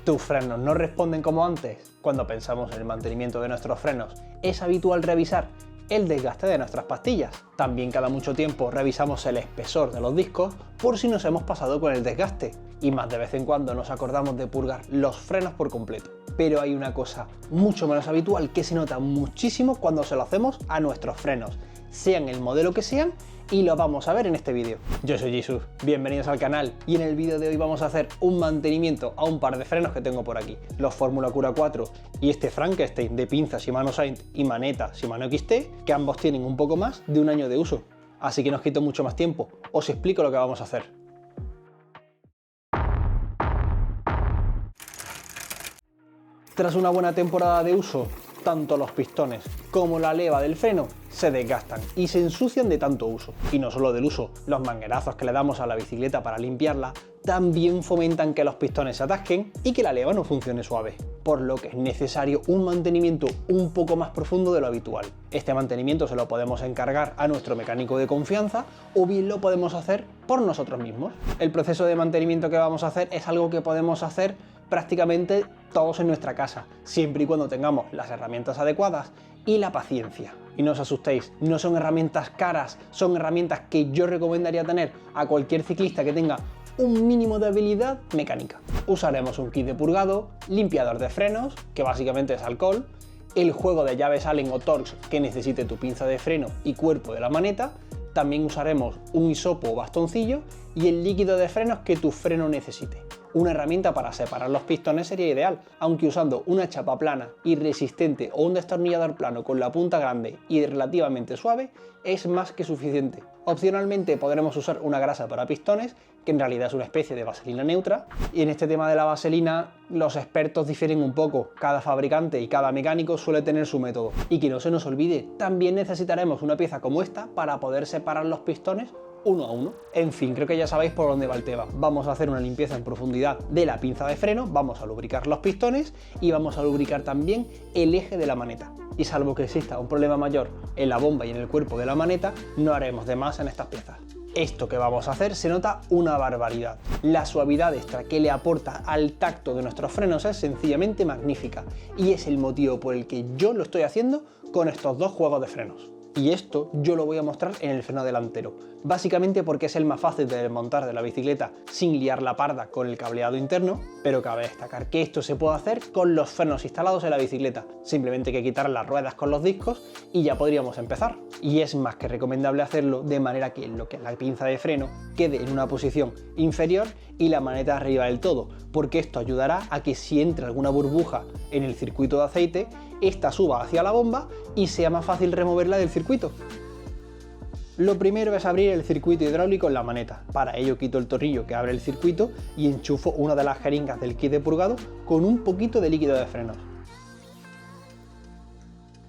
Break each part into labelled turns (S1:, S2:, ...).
S1: ¿Tus frenos no responden como antes? Cuando pensamos en el mantenimiento de nuestros frenos, es habitual revisar el desgaste de nuestras pastillas. También cada mucho tiempo revisamos el espesor de los discos por si nos hemos pasado con el desgaste. Y más de vez en cuando nos acordamos de purgar los frenos por completo. Pero hay una cosa mucho menos habitual que se nota muchísimo cuando se lo hacemos a nuestros frenos, sean el modelo que sean, y lo vamos a ver en este vídeo. Yo soy Jesús, bienvenidos al canal, y en el vídeo de hoy vamos a hacer un mantenimiento a un par de frenos que tengo por aquí, los Fórmula Cura 4 y este Frankenstein de pinza Shimano Saint y maneta Shimano XT, que ambos tienen un poco más de un año de uso. Así que no os quito mucho más tiempo, os explico lo que vamos a hacer. Tras una buena temporada de uso, tanto los pistones como la leva del freno se desgastan y se ensucian de tanto uso. Y no solo del uso, los manguerazos que le damos a la bicicleta para limpiarla también fomentan que los pistones se atasquen y que la leva no funcione suave, por lo que es necesario un mantenimiento un poco más profundo de lo habitual. Este mantenimiento se lo podemos encargar a nuestro mecánico de confianza o bien lo podemos hacer por nosotros mismos. El proceso de mantenimiento que vamos a hacer es algo que podemos hacer prácticamente todos en nuestra casa, siempre y cuando tengamos las herramientas adecuadas y la paciencia. Y no os asustéis, no son herramientas caras, son herramientas que yo recomendaría tener a cualquier ciclista que tenga un mínimo de habilidad mecánica. Usaremos un kit de purgado, limpiador de frenos, que básicamente es alcohol, el juego de llaves Allen o Torx que necesite tu pinza de freno y cuerpo de la maneta, también usaremos un hisopo o bastoncillo y el líquido de frenos que tu freno necesite. Una herramienta para separar los pistones sería ideal, aunque usando una chapa plana y resistente o un destornillador plano con la punta grande y relativamente suave es más que suficiente. Opcionalmente podremos usar una grasa para pistones, que en realidad es una especie de vaselina neutra, y en este tema de la vaselina los expertos difieren un poco, cada fabricante y cada mecánico suele tener su método. Y que no se nos olvide, también necesitaremos una pieza como esta para poder separar los pistones uno a uno. En fin, creo que ya sabéis por dónde va el tema. Vamos a hacer una limpieza en profundidad de la pinza de freno, vamos a lubricar los pistones y vamos a lubricar también el eje de la maneta. Y salvo que exista un problema mayor en la bomba y en el cuerpo de la maneta, no haremos de más en estas piezas. Esto que vamos a hacer se nota una barbaridad. La suavidad extra que le aporta al tacto de nuestros frenos es sencillamente magnífica y es el motivo por el que yo lo estoy haciendo con estos dos juegos de frenos. Y esto yo lo voy a mostrar en el freno delantero, básicamente porque es el más fácil de desmontar de la bicicleta sin liar la parda con el cableado interno, pero cabe destacar que esto se puede hacer con los frenos instalados en la bicicleta, simplemente hay que quitar las ruedas con los discos y ya podríamos empezar. Y es más que recomendable hacerlo de manera que lo que es la pinza de freno quede en una posición inferior y la maneta arriba del todo, porque esto ayudará a que si entra alguna burbuja en el circuito de aceite, esta suba hacia la bomba y sea más fácil removerla del circuito. Lo primero es abrir el circuito hidráulico en la maneta. Para ello quito el tornillo que abre el circuito y enchufo una de las jeringas del kit de purgado con un poquito de líquido de frenos.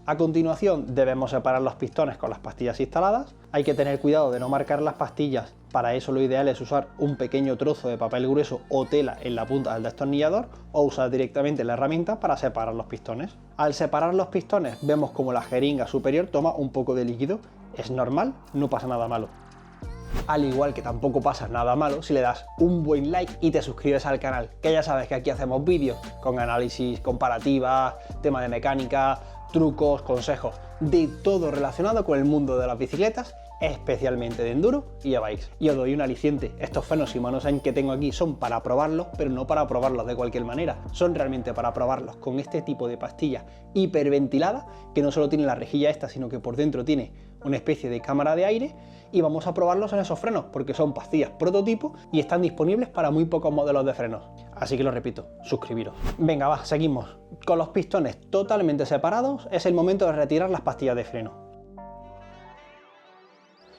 S1: A continuación debemos separar los pistones con las pastillas instaladas. Hay que tener cuidado de no marcar las pastillas, para eso lo ideal es usar un pequeño trozo de papel grueso o tela en la punta del destornillador o usar directamente la herramienta para separar los pistones. Al separar los pistones vemos como la jeringa superior toma un poco de líquido, es normal, no pasa nada malo. Al igual que tampoco pasa nada malo si le das un buen like y te suscribes al canal, que ya sabes que aquí hacemos vídeos con análisis, comparativas, tema de mecánica, trucos, consejos, de todo relacionado con el mundo de las bicicletas, especialmente de enduro, y ya vais. Y os doy un aliciente, estos frenos Shimano Saint que tengo aquí son para probarlos, pero no para probarlos de cualquier manera, son realmente para probarlos con este tipo de pastilla hiperventilada, que no solo tiene la rejilla esta, sino que por dentro tiene una especie de cámara de aire, y vamos a probarlos en esos frenos, porque son pastillas prototipo y están disponibles para muy pocos modelos de frenos. Así que lo repito, suscribiros. Venga, va, seguimos. Con los pistones totalmente separados, es el momento de retirar las pastillas de freno.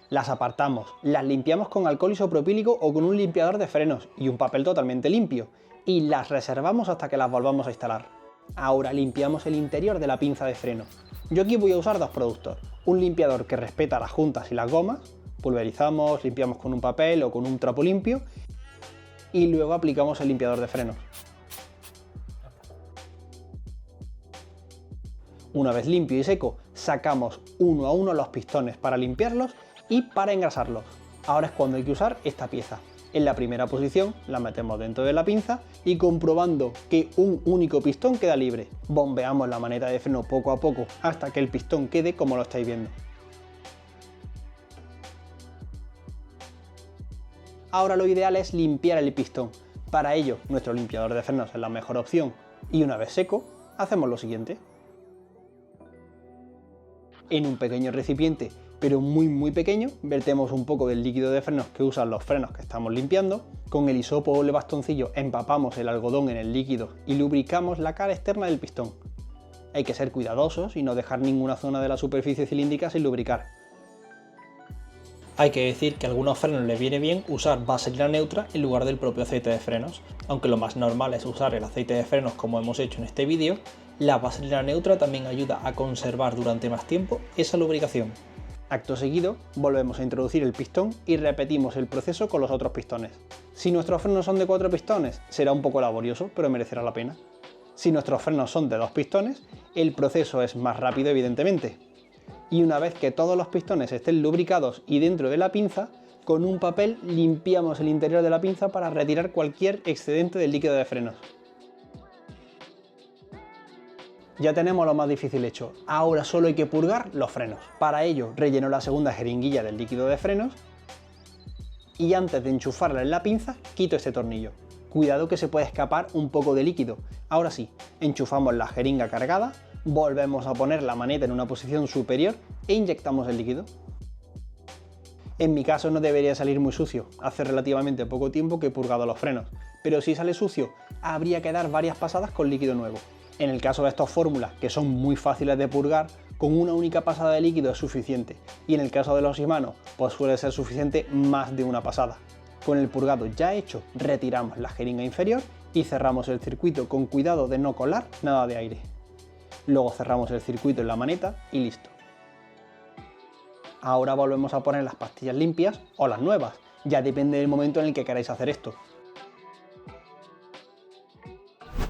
S1: Las apartamos, las limpiamos con alcohol isopropílico o con un limpiador de frenos y un papel totalmente limpio, y las reservamos hasta que las volvamos a instalar. Ahora limpiamos el interior de la pinza de freno. Yo aquí voy a usar dos productos, un limpiador que respeta las juntas y las gomas, pulverizamos, limpiamos con un papel o con un trapo limpio y luego aplicamos el limpiador de frenos. Una vez limpio y seco, sacamos uno a uno los pistones para limpiarlos y para engrasarlos. Ahora es cuando hay que usar esta pieza. En la primera posición la metemos dentro de la pinza y comprobando que un único pistón queda libre, bombeamos la maneta de freno poco a poco hasta que el pistón quede como lo estáis viendo. Ahora lo ideal es limpiar el pistón. Para ello, nuestro limpiador de frenos es la mejor opción y una vez seco, hacemos lo siguiente. En un pequeño recipiente, pero muy pequeño, vertemos un poco del líquido de frenos que usan los frenos que estamos limpiando. Con el hisopo o el bastoncillo empapamos el algodón en el líquido y lubricamos la cara externa del pistón. Hay que ser cuidadosos y no dejar ninguna zona de la superficie cilíndrica sin lubricar. Hay que decir que a algunos frenos les viene bien usar vaselina neutra en lugar del propio aceite de frenos. Aunque lo más normal es usar el aceite de frenos como hemos hecho en este vídeo, la vaselina neutra también ayuda a conservar durante más tiempo esa lubricación. Acto seguido, volvemos a introducir el pistón y repetimos el proceso con los otros pistones. Si nuestros frenos son de 4 pistones, será un poco laborioso, pero merecerá la pena. Si nuestros frenos son de 2 pistones, el proceso es más rápido evidentemente. Y una vez que todos los pistones estén lubricados y dentro de la pinza, con un papel limpiamos el interior de la pinza para retirar cualquier excedente del líquido de frenos. Ya tenemos lo más difícil hecho, ahora solo hay que purgar los frenos. Para ello relleno la segunda jeringuilla del líquido de frenos y antes de enchufarla en la pinza quito este tornillo. Cuidado que se puede escapar un poco de líquido. Ahora sí, enchufamos la jeringa cargada, volvemos a poner la maneta en una posición superior e inyectamos el líquido. En mi caso no debería salir muy sucio, hace relativamente poco tiempo que he purgado los frenos, pero si sale sucio habría que dar varias pasadas con líquido nuevo. En el caso de estas fórmulas, que son muy fáciles de purgar, con una única pasada de líquido es suficiente, y en el caso de los Shimano, pues suele ser suficiente más de una pasada. Con el purgado ya hecho, retiramos la jeringa inferior y cerramos el circuito con cuidado de no colar nada de aire. Luego cerramos el circuito en la maneta y listo. Ahora volvemos a poner las pastillas limpias o las nuevas, ya depende del momento en el que queráis hacer esto.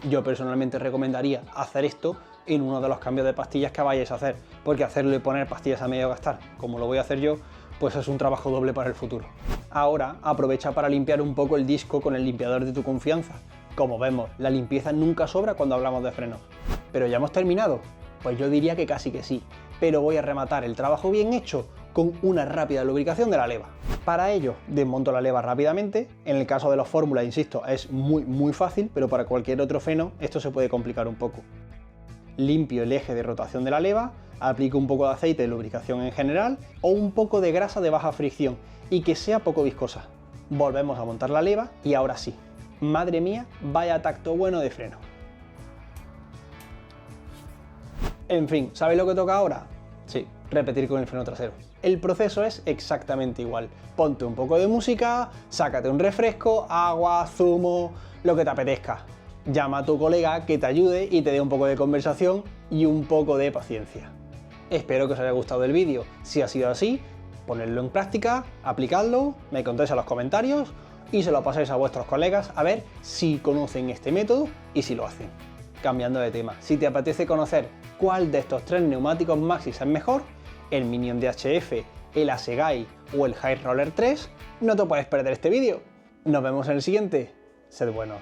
S1: Yo personalmente recomendaría hacer esto en uno de los cambios de pastillas que vayáis a hacer, porque hacerlo y poner pastillas a medio gastar, como lo voy a hacer yo, pues es un trabajo doble para el futuro. Ahora aprovecha para limpiar un poco el disco con el limpiador de tu confianza. Como vemos, la limpieza nunca sobra cuando hablamos de frenos. ¿Pero ya hemos terminado? Pues yo diría que casi que sí, pero voy a rematar el trabajo bien hecho con una rápida lubricación de la leva. Para ello, desmonto la leva rápidamente. En el caso de los Fórmula, insisto, es muy fácil, pero para cualquier otro freno esto se puede complicar un poco. Limpio el eje de rotación de la leva, aplico un poco de aceite de lubricación en general o un poco de grasa de baja fricción y que sea poco viscosa. Volvemos a montar la leva y ahora sí, madre mía, vaya tacto bueno de freno. En fin, ¿sabéis lo que toca ahora? Sí, repetir con el freno trasero. El proceso es exactamente igual. Ponte un poco de música, sácate un refresco, agua, zumo, lo que te apetezca. Llama a tu colega que te ayude y te dé un poco de conversación y un poco de paciencia. Espero que os haya gustado el vídeo. Si ha sido así, ponedlo en práctica, aplicadlo, me contáis en los comentarios y se lo pasáis a vuestros colegas a ver si conocen este método y si lo hacen. Cambiando de tema, si te apetece conocer cuál de estos 3 neumáticos Maxxis es mejor, el Minion DHF, el Assegai o el High Roller 3, no te puedes perder este vídeo. Nos vemos en el siguiente. Sed buenos.